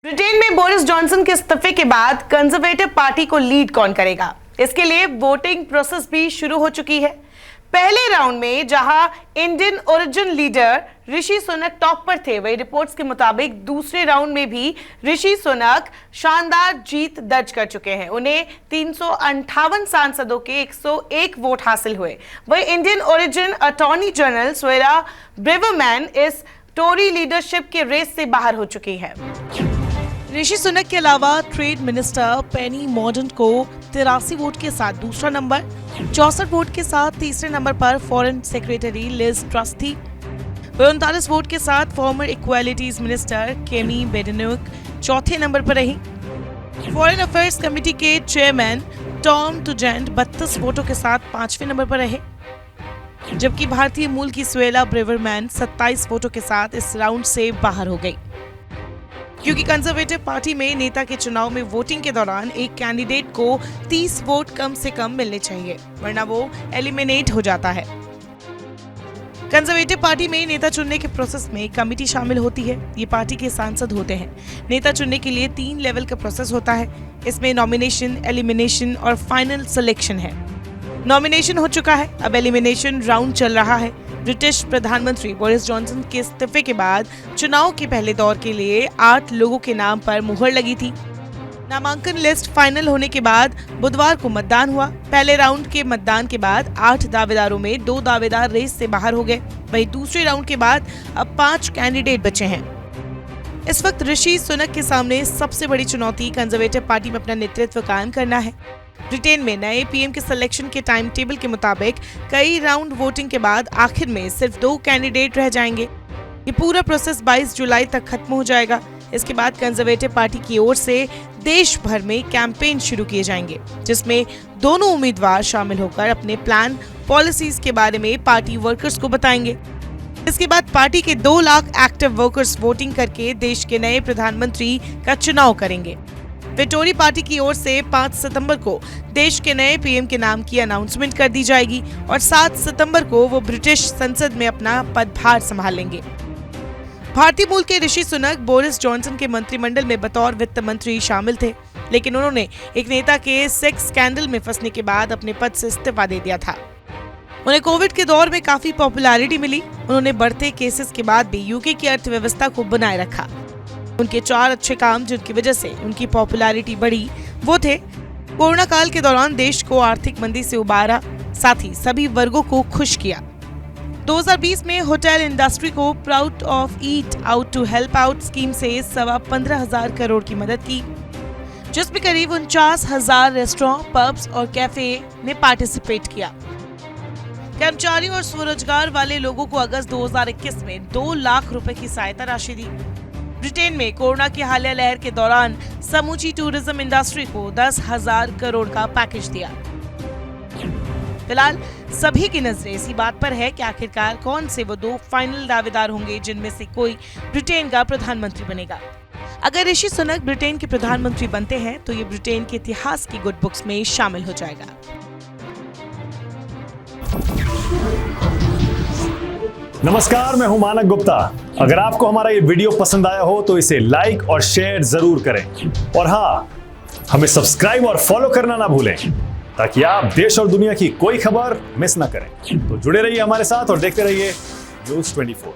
Britain में Boris Johnson के इस्तीफे के बाद कंजर्वेटिव पार्टी को लीड कौन करेगा, इसके लिए वोटिंग प्रोसेस भी शुरू हो चुकी है। पहले राउंड में जहां Indian origin leader Rishi Sunak top पर थे, वही रिपोर्ट्स के मुताबिक दूसरे राउंड में भी ऋषि सुनक शानदार जीत दर्ज कर चुके हैं। उन्हें 358 सांसदों के 101 वोट हासिल हुए। वही Indian origin attorney general Suella Braverman इस टोरी लीडरशिप के रेस से बाहर हो चुकी है। ऋषि सुनक के अलावा ट्रेड मिनिस्टर पेनी मॉर्डन को 83 वोट के साथ दूसरा नंबर, 64 वोट के साथ तीसरे नंबर पर फॉरेन सेक्रेटरी लिज ट्रस थी। 39 वोट के साथ फॉर्मर इक्वालिटीज मिनिस्टर केमी बेडेनोक चौथे नंबर पर रही। फॉरेन अफेयर्स कमेटी के चेयरमैन टॉम टुजेंट 32 वोटों के साथ पांचवें नंबर पर रहे, जबकि भारतीय मूल की स्वेला ब्रेवरमैन 27 वोटों के साथ इस राउंड से बाहर हो गई। क्योंकि कंजर्वेटिव पार्टी में नेता के चुनाव में वोटिंग के दौरान एक कैंडिडेट को 30 वोट कम से कम मिलने चाहिए, वरना वो एलिमिनेट हो जाता है। कंजर्वेटिव पार्टी में नेता चुनने के प्रोसेस में कमेटी शामिल होती है। ये पार्टी के सांसद होते हैं। नेता चुनने के लिए 3 लेवल का प्रोसेस होता है। इसमें नॉमिनेशन, एलिमिनेशन और फाइनल सिलेक्शन है। नॉमिनेशन हो चुका है, अब एलिमिनेशन राउंड चल रहा है। ब्रिटिश प्रधानमंत्री बोरिस जॉनसन के इस्तीफे के बाद चुनाव के पहले दौर के लिए 8 लोगों के नाम पर मुहर लगी थी। नामांकन लिस्ट फाइनल होने के बाद बुधवार को मतदान हुआ। पहले राउंड के मतदान के बाद 8 दावेदारों में 2 दावेदार रेस से बाहर हो गए। वहीं दूसरे राउंड के बाद अब 5 कैंडिडेट बचे हैं। इस वक्त ऋषि सुनक के सामने सबसे बड़ी चुनौती कंजर्वेटिव पार्टी में अपना नेतृत्व कायम करना है। ब्रिटेन में नए पीएम के सिलेक्शन के टाइम टेबल के मुताबिक कई राउंड वोटिंग के बाद आखिर में सिर्फ 2 कैंडिडेट रह जाएंगे। ये पूरा प्रोसेस 22 जुलाई तक खत्म हो जाएगा। इसके बाद कंजर्वेटिव पार्टी की ओर से देश भर में कैंपेन शुरू किए जाएंगे, जिसमें दोनों उम्मीदवार शामिल होकर अपने प्लान, पॉलिसीज के बारे में पार्टी वर्कर्स को बताएंगे। इसके बाद पार्टी के 2 लाख एक्टिव वर्कर्स वोटिंग करके देश के नए प्रधानमंत्री का चुनाव करेंगे। टोरी पार्टी की ओर से 5 सितंबर को देश के नए पीएम के नाम की अनाउंसमेंट कर दी जाएगी और 7 सितंबर को वो ब्रिटिश संसद में अपना पदभार संभालेंगे। भारतीय मूल के ऋषि सुनक बोरिस जॉनसन के मंत्रिमंडल में बतौर वित्त मंत्री शामिल थे, लेकिन उन्होंने एक नेता के सेक्स स्कैंडल में फंसने के बाद अपने पद से इस्तीफा दे दिया था। उन्हें कोविड के दौर में काफी पॉपुलैरिटी मिली। उन्होंने बढ़ते केसेस के बाद भी यूके की अर्थव्यवस्था को बनाए रखा। उनके 4 अच्छे काम जिनकी वजह से उनकी पॉपुलैरिटी बढ़ी, वो थे कोरोना काल के दौरान देश को आर्थिक मंदी से उबारा, साथ ही सभी वर्गों को खुश किया। 2020 में होटल इंडस्ट्री को proud of eat out to help out scheme से 15,500 करोड़ की मदद की, जिसमें करीब 49,000 रेस्टोरेंट, पब्स और कैफे ने पार्टिसिपेट किया। कर्मचारियों और स्वरोजगार वाले लोगों को अगस्त 2021 में 2 लाख रुपए की सहायता राशि दी। ब्रिटेन में कोरोना की हालिया लहर के दौरान समूची टूरिज्म इंडस्ट्री को 10,000 करोड़ का पैकेज दिया। फिलहाल सभी की नजरें इसी बात पर है कि आखिरकार कौन से वो 2 फाइनल दावेदार होंगे जिनमें से कोई ब्रिटेन का प्रधानमंत्री बनेगा। अगर ऋषि सुनक ब्रिटेन के प्रधानमंत्री बनते हैं तो ये ब्रिटेन के इतिहास की गुड बुक्स में शामिल हो जाएगा। नमस्कार, मैं हूं मानक गुप्ता। अगर आपको हमारा ये वीडियो पसंद आया हो तो इसे लाइक और शेयर जरूर करें, और हाँ, हमें सब्सक्राइब और फॉलो करना ना भूलें ताकि आप देश और दुनिया की कोई खबर मिस ना करें। तो जुड़े रहिए हमारे साथ और देखते रहिए न्यूज़ 24।